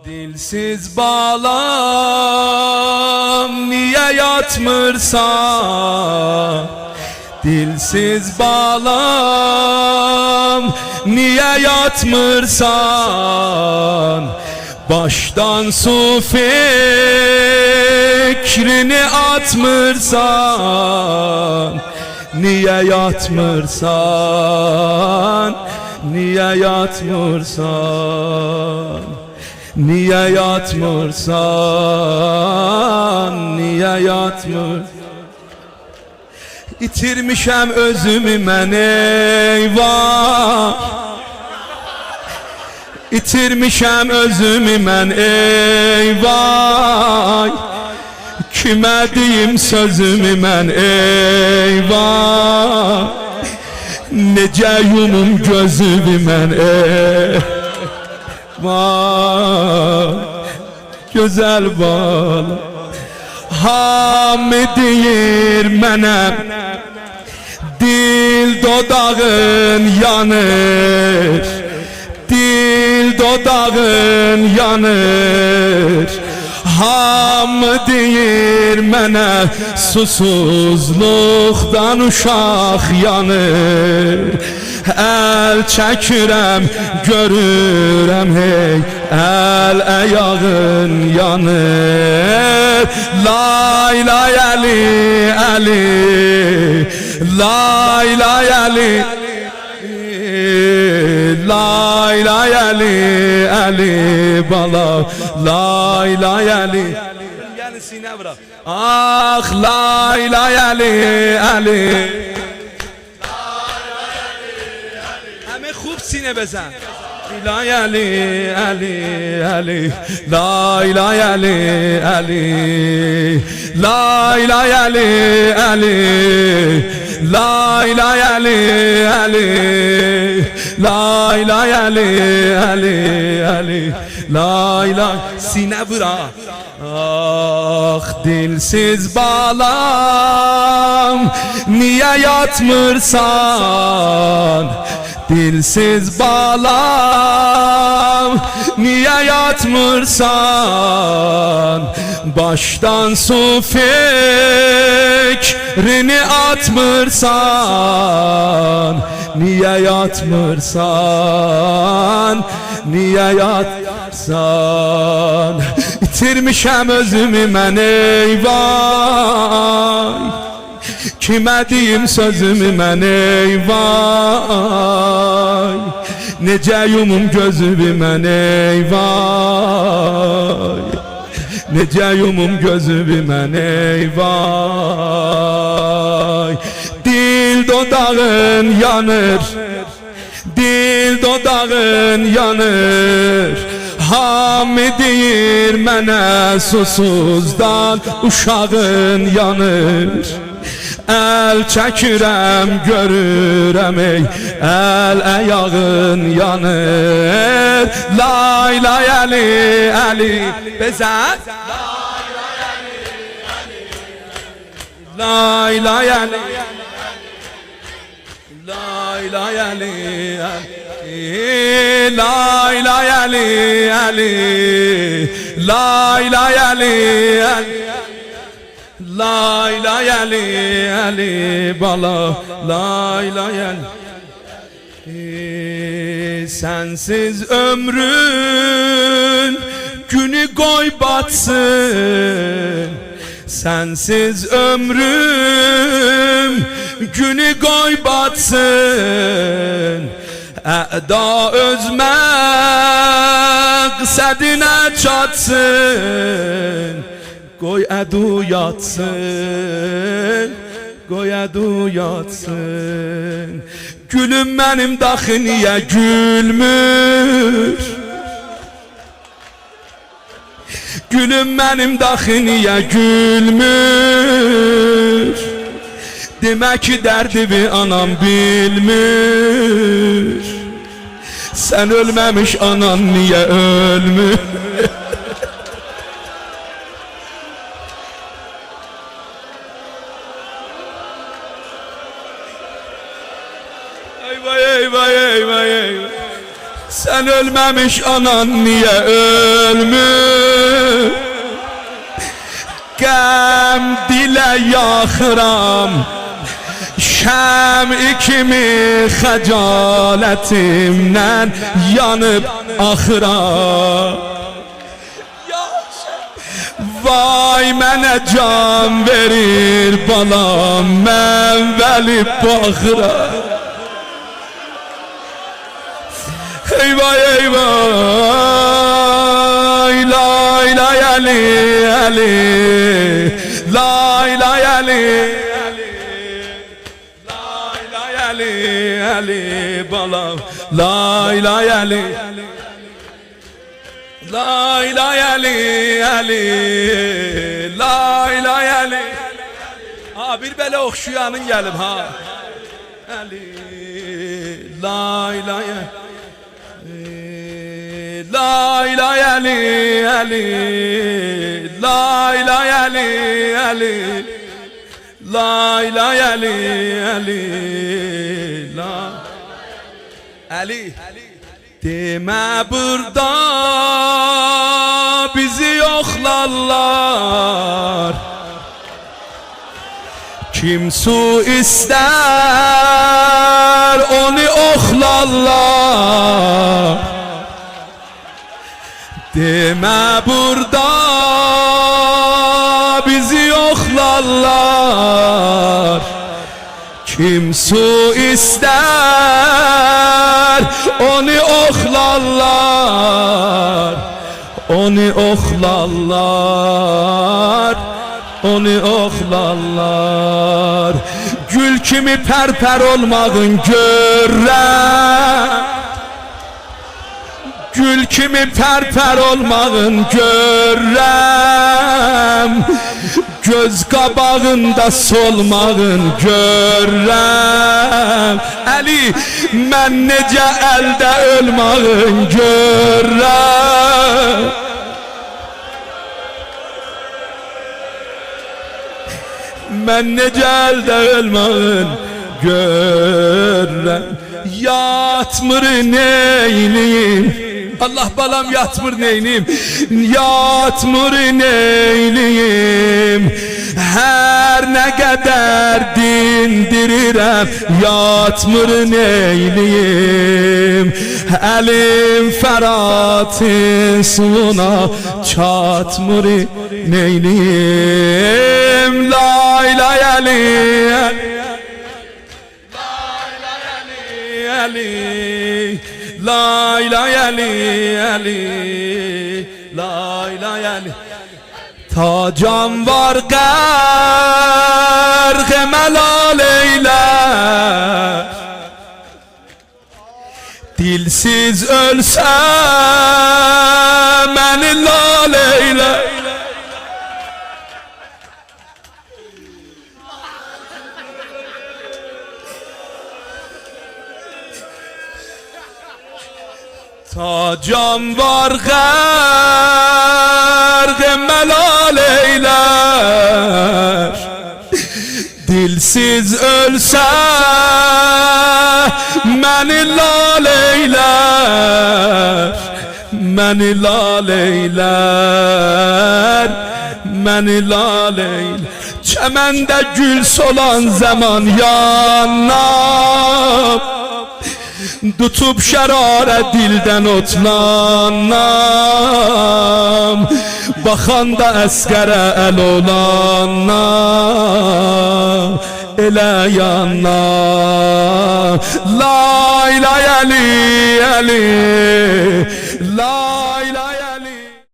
Dilsiz balam niye yatmırsan? Dilsiz balam niye yatmırsan? Baştan su fikrini atmırsan? Niye yatmırsan? Niye yatmırsan? Niye yatmırsan? Niye yatmırsan? İtirmişəm özümü mən eyvah. İtirmişəm özümü mən eyvah. Kimə deyim sözümü mən eyvah. Necə yumum gözümü mən eyvah. Gözəl bala hamı deyir mənə, dil dodağın yanır, dil dodağın yanır. Hamı deyir mənə, susuzluqdan uşaq yanır. Əl çəkirəm, görürəm hey, əl əyağın yanır. Lay lay Əli, Əli, lay lay Əli, lay lay Əli, Əli bala, lay lay Əli. Gəlin sinə bırak. Ah lay lay Əli, Əli. خوب سینه بزن. لای علی علی علی لای لای علی علی لای لای علی علی لای لای علی علی لای لای علی علی علی lay lay sine bırak. Ah dilsiz balam niye yatmırsan? Dilsiz balam niye yatmırsan? Baştan su fikrini atmırsan? Niye yatmırsan? Niye yatmırsan? İtirmişəm özümü mən eyvah. Kimə deyim sözümü mən eyvah. Necə yumum gözümü mən eyvah. Necə yumum gözümü mən eyvah. Dil dodağın yanır, dil dodağın yanır. Hamı deyir mənə, susuzdan uşağın yanır. Əl çəkirəm, görürəm ey, əl əyağın yanır. Lay lay Əli, Əli bezən. Lay lay Əli, lay lay Əli, lay lay Əli, Əli lay lay Əli, lay lay Əli, Əli bala, lay lay Əli. Sensiz ömrün günü qoy batsın. Sensiz ömrüm günü qoy batsın. Əda öz məqsədinə çatsın. Qoy ədu yatsın, qoy ədu yatsın. Gülüm mənim daxı niyə gülmür? Gülüm mənim daxı niyə gülmür? Demək ki dərdimi anam bilmir. Sən ölməmiş anan niyə ölmür? Eyvah eyvah eyvah eyvah. Sen ölmemiş anan niye ölmüş? yaxıram Şəmi kimi xəcalətimdən yanıb axıram Vay mənə can verir balam mən vəlib baxıram Eyvah eyvah Lay lay Ali Ali Lay lay Ali Lay lay Ali Ali balam Lay lay Ali Lay lay Ali Ali Lay lay Ali Ha bir belə oxşuyanın gəlib ha Ali Lay lay Ali Lay lay Ali Ali Lay lay Ali Ali Lay lay Ali Ali Ali Demə burada bizi yoxlarlar Kim su istər onu oxlarlar Demə burada bizi yoxlarlar Kim su istər onu oxlarlar Onu oxlarlar Onu oxlarlar Gül kimi pərpər olmağın görürəm Gül kimi pərpər olmağın görürəm Göz qabağında solmağın görürəm Əli, mən necə əldə ölmağın görürəm Mən necə əldə ölmağın görürəm Yatmır neyliyim Allah balam yatmır neyliyim Yatmır neyliyim Hər nə qədər dindirirəm Yatmır neyliyim Əlim fəratın suyuna Çatmır neyliyim Lay lay Ali Ali Lay lay Ali Ali Lay lay Ali Ta can var qərq məlal eylər Dilsiz ölsə məni lal eylər Ta can var qərq məlal eylər Dilsiz ölsə məni lal eylər Məni lal eylər Məni lal eylər Çəməndə gül solan zaman yanam Tutup şərarə dildən otlanam Baxanda əsqərə əl olanam Elə yanam Lay lay Ali Ali Lay